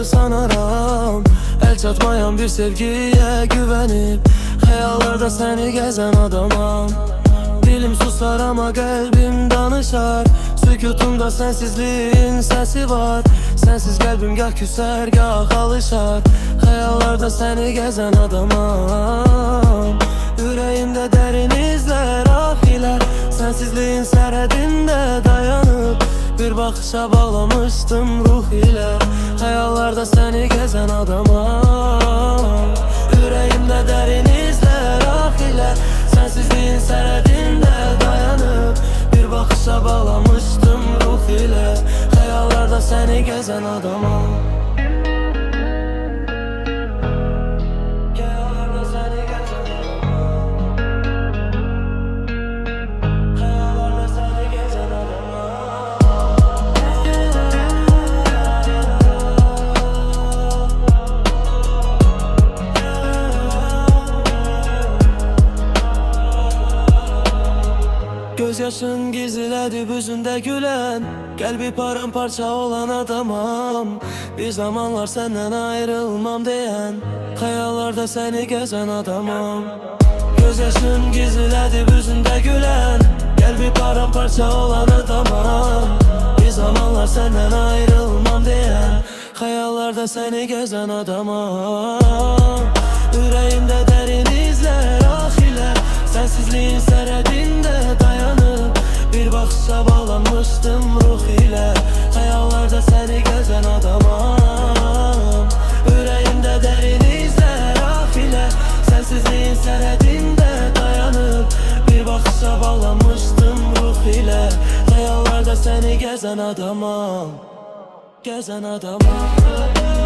sanaram. El çatmayan bir sevgiye güvenip hayallarda seni gezen adamam. Dilim susar ama kalbim danışar. Sükutumda sensizliğin sesi var. Sensiz kalbim gah küser gah alışar. Hayallarda seni gezen adamam. Yüreğimde derin izler, ahiler. Sensizliğin seredinde dayanıp bir bakışa bağlamıştım ruh ile. Hayallarda seni gezen adamam. Yüreğimde derin izler, ahiler. Sensizliğin seredinde dayanıp bir bakışa bağlamıştım ruh ile. Hayallarda seni gezen adamam. Gözyaşın gizledi büzünde gülen, kalbi paramparça olan adamam. Bir zamanlar senden ayrılmam diyen, hayallarda seni gezen adamam. Gözyaşın gizledi büzünde gülen, kalbi paramparça olan adamam. Bir zamanlar senden ayrılmam diyen, hayallarda seni gezen adamam. Yüreğimde derin izler, ahiler. Sensizliğin seredinde dayanıp bir bakışa bağlanmıştım ruh ile. Hayallarda seni gezen adamam. Yüreğimde derin izler, ahiler. Sensizliğin seredinde dayanıp bir bakışa bağlanmıştım ruh ile. Hayallarda seni gezen adamam. Gezen adamam.